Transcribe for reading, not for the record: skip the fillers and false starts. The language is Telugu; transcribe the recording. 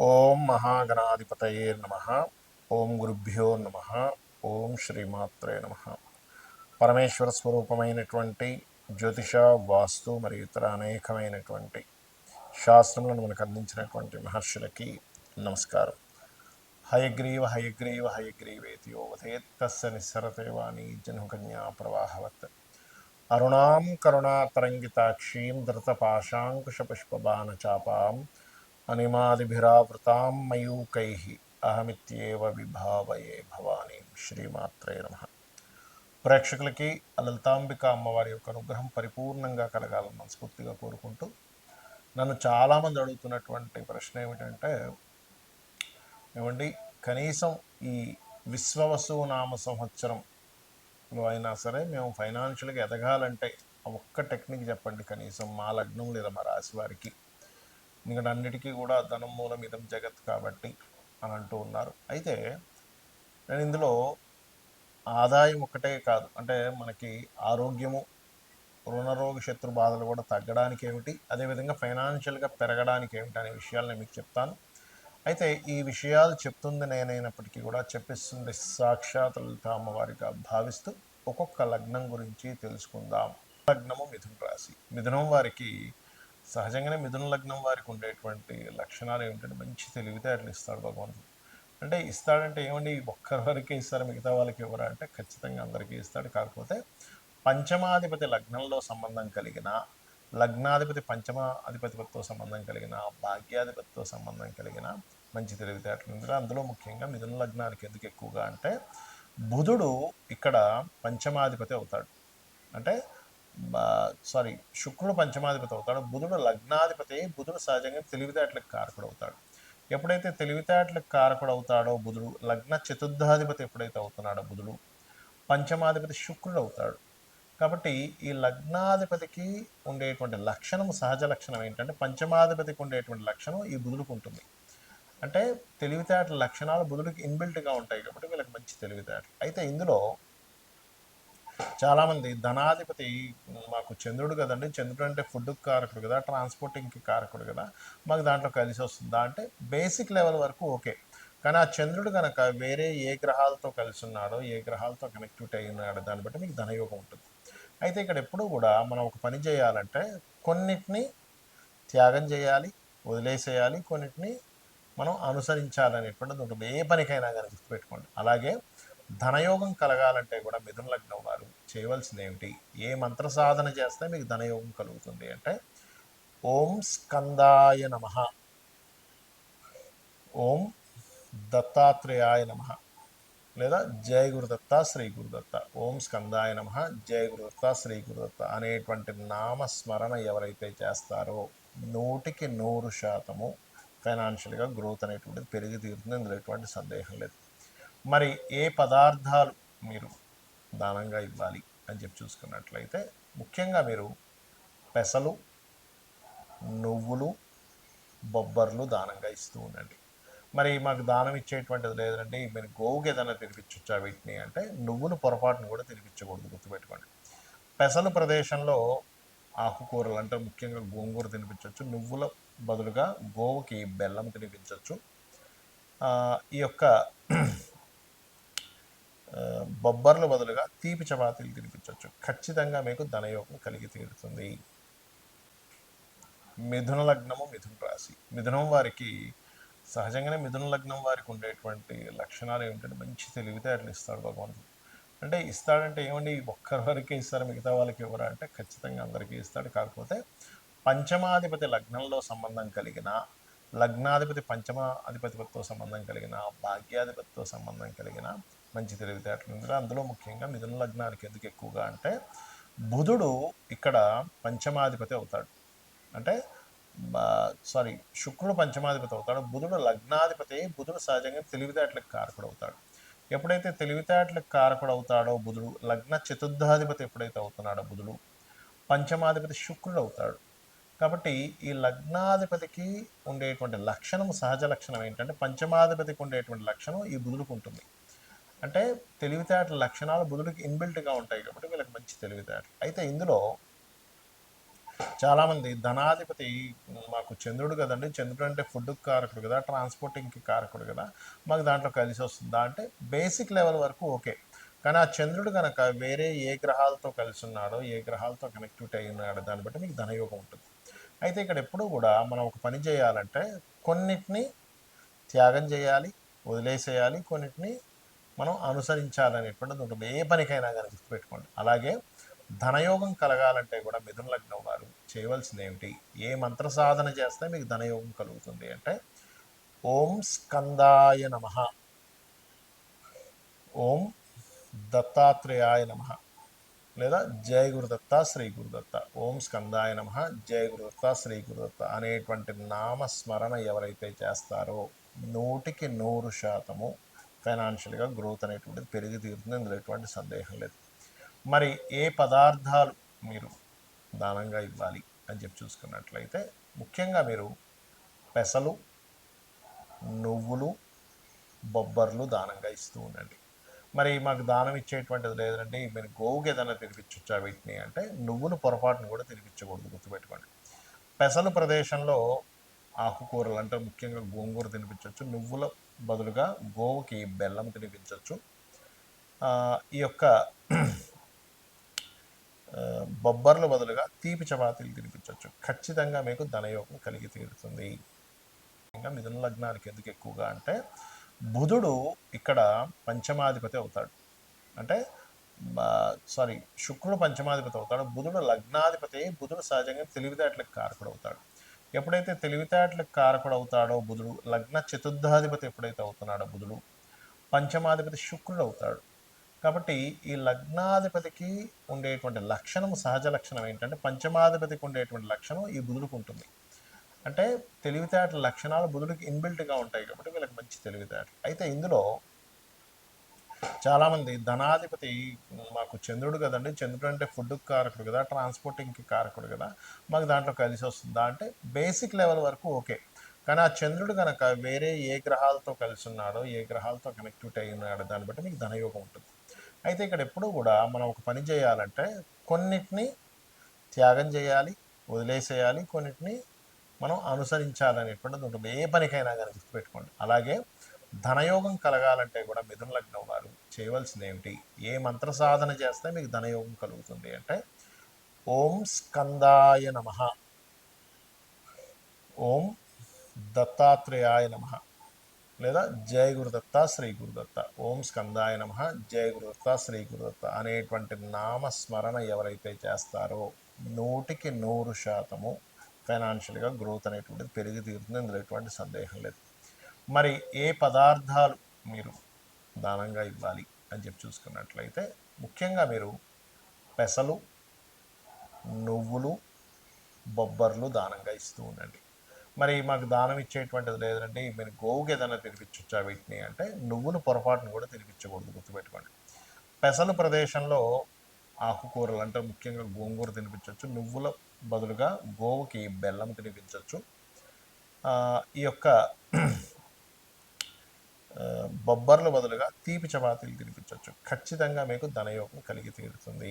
ఓం మహాగణాధిపతయే నమ. ఓం గురుభ్యో నమ. ఓం శ్రీమాత్రే నమ. పరమేశ్వర స్వరూపమైనటువంటి జ్యోతిష, వాస్తు మరియు ఇతర అనేకమైనటువంటి శాస్త్రములను మనకు అందించినటువంటి మహర్షులకి నమస్కారం. హయగ్రీవ హయగ్రీవ హయగ్రీవేతి యోవధేత్ తస్య నిస్సరతే వాణి జన్మకన్యా ప్రవాహవత్ అరుణాం కరుణాతరంగితాక్షీం ధృతపాశాంకుశపుష్పబాణచాపాం అనిమాదిభిరావృతాం మయూకైః అహమిత్యేవ విభావయే భవానీ. శ్రీమాత్రే నమ. ప్రేక్షకులకి లలితాంబిక అమ్మవారి యొక్క అనుగ్రహం పరిపూర్ణంగా కలగాలని మనస్ఫూర్తిగా కోరుకుంటూ, నన్ను చాలామంది అడుగుతున్నటువంటి ప్రశ్న ఏమిటంటే, ఏమండి కనీసం ఈ విశ్వవసు నామ సంవత్సరంలో అయినా సరే మేము ఫైనాన్షియల్గా ఎదగాలంటే ఒక్క టెక్నిక్ చెప్పండి కనీసం మా లగ్నం లేదా మా రాశి వారికి, ఎందుకంటే అన్నిటికీ కూడా ధనం మూలం ఇదం జగత్ కాబట్టి అని అంటూ ఉన్నారు. అయితే నేను ఇందులో ఆదాయం ఒక్కటే కాదు, అంటే మనకి ఆరోగ్యము, రుణరోగ శత్రు బాధలు కూడా తగ్గడానికి ఏమిటి, అదేవిధంగా ఫైనాన్షియల్గా పెరగడానికి ఏమిటి అనే విషయాలు నేను మీకు చెప్తాను. అయితే ఈ విషయాలు చెప్తుంది నేనైనప్పటికీ కూడా చెప్పిస్తుంది సాక్షాత్ లలిత అమ్మవారిగా భావిస్తూ ఒక్కొక్క లగ్నం గురించి తెలుసుకుందాం. లగ్నము మిథున రాశి. మిథునం వారికి సహజంగానే మిథున లగ్నం వారికి ఉండేటువంటి లక్షణాలు ఏమిటంటే మంచి తెలివితేటలు ఇస్తాడు భగవంతుడు. అంటే ఇస్తాడంటే ఏమండి ఒక్కరి వరకే ఇస్తారు మిగతా వాళ్ళకి ఎవరు అంటే ఖచ్చితంగా అందరికీ ఇస్తాడు. కాకపోతే పంచమాధిపతి లగ్నంలో సంబంధం కలిగిన, లగ్నాధిపతి పంచమ అధిపతితో సంబంధం కలిగిన, భాగ్యాధిపతితో సంబంధం కలిగిన మంచి తెలివితేటలు ఉంది. అందులో ముఖ్యంగా మిథున లగ్నానికి ఎందుకు ఎక్కువగా అంటే బుధుడు ఇక్కడ పంచమాధిపతి అవుతాడు. అంటే శుక్రుడు పంచమాధిపతి అవుతాడు, బుధుడు లగ్నాధిపతి. బుధుడు సహజంగా తెలివితేటలకు కారకుడు అవుతాడు. ఎప్పుడైతే తెలివితేటలకు కారకుడు అవుతాడో బుధుడు, లగ్న చతుర్థాధిపతి ఎప్పుడైతే అవుతున్నాడో బుధుడు, పంచమాధిపతి శుక్రుడు అవుతాడు. కాబట్టి ఈ లగ్నాధిపతికి ఉండేటువంటి లక్షణం, సహజ లక్షణం ఏంటంటే పంచమాధిపతికి ఉండేటువంటి లక్షణం ఈ బుధుడికి ఉంటుంది. అంటే తెలివితేటల లక్షణాలు బుధుడికి ఇన్బిల్ట్గా ఉంటాయి కాబట్టి వీళ్ళకి మంచి తెలివితేటలు. అయితే ఇందులో చాలామంది ధనాధిపతి మాకు చంద్రుడు కదండి, చంద్రుడు అంటే ఫుడ్కి కారకుడు కదా, ట్రాన్స్పోర్టింగ్కి కారకుడు కదా, మాకు దాంట్లో కలిసి వస్తుందా అంటే బేసిక్ లెవెల్ వరకు ఓకే. కానీ ఆ చంద్రుడు కనుక వేరే ఏ గ్రహాలతో కలిసి ఉన్నాడో, ఏ గ్రహాలతో కనెక్టివిటీ అయి ఉన్నాడో దాన్ని బట్టి మీకు ధనయోగం ఉంటుంది. అయితే ఇక్కడ ఎప్పుడూ కూడా మనం ఒక పని చేయాలంటే కొన్నిటిని త్యాగం చేయాలి, వదిలేసేయాలి, కొన్నిటిని మనం అనుసరించాలనేటువంటిది ఉంటుంది ఏ పనికైనా కానీ, గుర్తుపెట్టుకోండి. అలాగే ధనయోగం కలగాలంటే కూడా మిథున లగ్నం వారు చేయవలసింది ఏమిటి, ఏ మంత్ర సాధన చేస్తే మీకు ధనయోగం కలుగుతుంది అంటే ఓం స్కందాయ నమ, ఓం దత్తాత్రేయాయ నమ, లేదా జయ గురుదత్త శ్రీ గురుదత్త, ఓం స్కందాయ నమ, జయ గురుదత్త శ్రీ గురుదత్త అనేటువంటి నామస్మరణ ఎవరైతే చేస్తారో 100% ఫైనాన్షియల్గా గ్రోత్ అనేటువంటిది పెరిగి తీరుతుంది, అందులో ఎటువంటి సందేహం లేదు. మరి ఏ పదార్థాలు మీరు దానంగా ఇవ్వాలి అని చెప్పి చూసుకున్నట్లయితే ముఖ్యంగా మీరు పెసలు, నువ్వులు, బొబ్బర్లు దానంగా ఇస్తూ ఉండండి. మరి మాకు దానం ఇచ్చేటువంటిది లేదండి, మీరు గోవుకి ఏదైనా తినిపించవచ్చా వీటిని అంటే నువ్వులు పొరపాటును కూడా తినిపించకూడదు, గుర్తుపెట్టుకోండి. పెసలు ప్రదేశంలో ఆకుకూరలు అంటే ముఖ్యంగా గోంగూర తినిపించవచ్చు, నువ్వుల బదులుగా గోవుకి బెల్లం తినిపించవచ్చు. ఈ యొక్క బొబ్బర్ల బదులుగా తీపి చపాతీలు తినిపించవచ్చు. ఖచ్చితంగా మీకు ధనయోగం కలిగి తీరుతుంది. మిథున లగ్నము మిథున రాశి. మిథునం వారికి సహజంగానే మిథున లగ్నం వారికి ఉండేటువంటి లక్షణాలు ఏమిటంటే మంచి తెలివితేటలు ఇస్తాడు భగవంతుడు. అంటే ఇస్తాడంటే ఏమండి ఒక్కరి వరకే ఇస్తారు మిగతా వాళ్ళకి ఎవరు అంటే ఖచ్చితంగా అందరికీ ఇస్తాడు. కాకపోతే పంచమాధిపతి లగ్నంలో సంబంధం కలిగిన, లగ్నాధిపతి పంచమ అధిపతితో సంబంధం కలిగిన, భాగ్యాధిపతితో సంబంధం కలిగిన మంచి తెలివితేటలు ఉంది. అందులో ముఖ్యంగా మిథున లగ్నానికి ఎందుకు ఎక్కువగా అంటే బుధుడు ఇక్కడ పంచమాధిపతి అవుతాడు. అంటే శుక్రుడు పంచమాధిపతి అవుతాడు, బుధుడు లగ్నాధిపతి. బుధుడు సహజంగా తెలివితేటలకు కారకుడు అవుతాడు. ఎప్పుడైతే తెలివితేటలకు కారకుడు అవుతాడో బుధుడు, లగ్న చతుర్థాధిపతి ఎప్పుడైతే అవుతున్నాడో బుధుడు, పంచమాధిపతి శుక్రుడు అవుతాడు. కాబట్టి ఈ లగ్నాధిపతికి ఉండేటువంటి లక్షణం, సహజ లక్షణం ఏంటంటే పంచమాధిపతికి ఉండేటువంటి లక్షణం ఈ బుధుడికి ఉంటుంది. అంటే తెలివితేటల లక్షణాలు బుధుడికి ఇన్బిల్ట్గా ఉంటాయి కాబట్టి వీళ్ళకి మంచి తెలివితేటలు. అయితే ఇందులో చాలామంది ధనాధిపతి మాకు చంద్రుడు కదండి, చంద్రుడు అంటే ఫుడ్కి కారకుడు కదా, ట్రాన్స్పోర్టింగ్కి కారకుడు కదా, మాకు దాంట్లో కలిసి వస్తుందా అంటే బేసిక్ లెవెల్ వరకు ఓకే. కానీ ఆ చంద్రుడు కనుక వేరే ఏ గ్రహాలతో కలిసి ఉన్నాడో, ఏ గ్రహాలతో కనెక్టివిటీ అయి ఉన్నాడో దాన్ని బట్టి మీకు ధనయోగం ఉంటుంది. అయితే ఇక్కడ ఎప్పుడూ కూడా మనం ఒక పని చేయాలంటే కొన్నిటిని త్యాగం చేయాలి, వదిలేసేయాలి, కొన్నిటిని మనం అనుసరించాలనేటువంటిది ఉంటుంది ఏ పనికైనా కానీ, గుర్తుపెట్టుకోండి. అలాగే ధనయోగం కలగాలంటే కూడా మిథున లగ్నం వారు చేయవలసింది ఏమిటి, ఏ మంత్ర సాధన చేస్తే మీకు ధనయోగం కలుగుతుంది అంటే ఓం స్కందాయ నమ, ఓం దత్తాత్రేయాయ నమ, లేదా జయ గురుదత్త శ్రీ గురుదత్త, ఓం స్కందాయ నమ, జయ గురుదత్త శ్రీ గురుదత్త అనేటువంటి నామస్మరణ ఎవరైతే చేస్తారో 100% ఫైనాన్షియల్గా గ్రోత్ అనేటువంటిది పెరిగి తీరుతుంది, ఇందులో ఎటువంటి సందేహం లేదు. మరి ఏ పదార్థాలు మీరు దానంగా ఇవ్వాలి అని చెప్పి చూసుకున్నట్లయితే ముఖ్యంగా మీరు పెసలు, నువ్వులు, బొబ్బర్లు దానంగా ఇస్తూ ఉండండి. మరి మాకు దానం ఇచ్చేటువంటిది లేదండి, మీరు గోవుకి ఏదైనా తినిపించవచ్చా వీటిని అంటే నువ్వులు పొరపాటును కూడా తినిపించకూడదు, గుర్తుపెట్టుకోండి. పెసలు ప్రదేశంలో ఆకుకూరలు అంటే ముఖ్యంగా గోంగూర తినిపించవచ్చు, నువ్వుల బదులుగా గోవుకి బెల్లం తినిపించవచ్చు. ఈ యొక్క బొబ్బర్ల బదులుగా తీపి చపాతీలు తినిపించవచ్చు. ఖచ్చితంగా మీకు ధనయోగం కలిగి తీరుతుంది. ఇంకా మిథున లగ్నానికి ఎందుకు ఎక్కువగా అంటే బుధుడు ఇక్కడ పంచమాధిపతి అవుతాడు, అంటే శుక్రుడు పంచమాధిపతి అవుతాడు, బుధుడు లగ్నాధిపతి. బుధుడు సహజంగా తెలివితేటలకు కారకుడు అవుతాడు. ఎప్పుడైతే తెలివితేటలకు కారకుడు అవుతాడో బుధుడు, లగ్న చతుర్థాధిపతి ఎప్పుడైతే అవుతున్నాడో బుధుడు, పంచమాధిపతి శుక్రుడు అవుతాడు. కాబట్టి ఈ లగ్నాధిపతికి ఉండేటువంటి లక్షణం, సహజ లక్షణం ఏంటంటే పంచమాధిపతికి ఉండేటువంటి లక్షణం ఈ బుధుడికి ఉంటుంది. అంటే తెలివితేటల లక్షణాలు బుధుడికి ఇన్బిల్ట్గా ఉంటాయి కాబట్టి వీళ్ళకి మంచి తెలివితేటలు. అయితే ఇందులో చాలామంది ధనాధిపతి మాకు చంద్రుడు కదండి, చంద్రుడు అంటే ఫుడ్కి కారకుడు కదా, ట్రాన్స్పోర్టింగ్కి కారకుడు కదా, మాకు దాంట్లో కలిసి వస్తుందా అంటే బేసిక్ లెవెల్ వరకు ఓకే. కానీ ఆ చంద్రుడు కనుక వేరే ఏ గ్రహాలతో కలిసి ఉన్నాడో, ఏ గ్రహాలతో కనెక్టివిటీ అయి ఉన్నాడో దాన్ని బట్టి మీకు ధనయోగం ఉంటుంది. అయితే ఇక్కడ ఎప్పుడూ కూడా మనం ఒక పని చేయాలంటే కొన్నిటిని త్యాగం చేయాలి, వదిలేసేయాలి, కొన్నిటిని మనం అనుసరించాలనేటువంటిది ఉంటుంది ఏ పనికైనా కానీ, గుర్తుపెట్టుకోండి. అలాగే ధనయోగం కలగాలంటే కూడా మిథున లగ్నం వారు చేయవలసింది ఏమిటి, ఏ మంత్ర సాధన చేస్తే మీకు ధనయోగం కలుగుతుంది అంటే ఓం స్కందాయ నమ, ఓం దత్తాత్రేయాయ నమ, లేదా జయ గురుదత్త శ్రీ గురుదత్త, ఓం స్కందాయ నమ, జయ గురుదత్త శ్రీ గురుదత్త అనేటువంటి నామస్మరణ ఎవరైతే చేస్తారో 100% ఫైనాన్షియల్గా గ్రోత్ అనేటువంటిది పెరిగి తీరుతుంది, ఇందులో ఎటువంటి సందేహం లేదు. మరి ఏ పదార్థాలు మీరు దానంగా ఇవ్వాలి అని చెప్పి చూసుకున్నట్లయితే ముఖ్యంగా మీరు పెసలు, నువ్వులు, బొబ్బర్లు దానంగా ఇస్తూ ఉండండి. మరి మాకు దానం ఇచ్చేటువంటిది లేదండి, మీరు గోవుకి ఏదైనా తినిపించవచ్చా వీటిని అంటే నువ్వులు పొరపాటును కూడా తినిపించకూడదు, గుర్తుపెట్టుకోండి. పెసలు ప్రదేశంలో ఆకుకూరలు అంటే ముఖ్యంగా గోంగూర తినిపించవచ్చు, నువ్వుల బదులుగా గోవుకి బెల్లం తినిపించవచ్చు. ఈ యొక్క బొబ్బర్ల బదులుగా తీపి చపాతీలు తినిపించవచ్చు. ఖచ్చితంగా మీకు ధనయోగం కలిగి తీరుతుంది.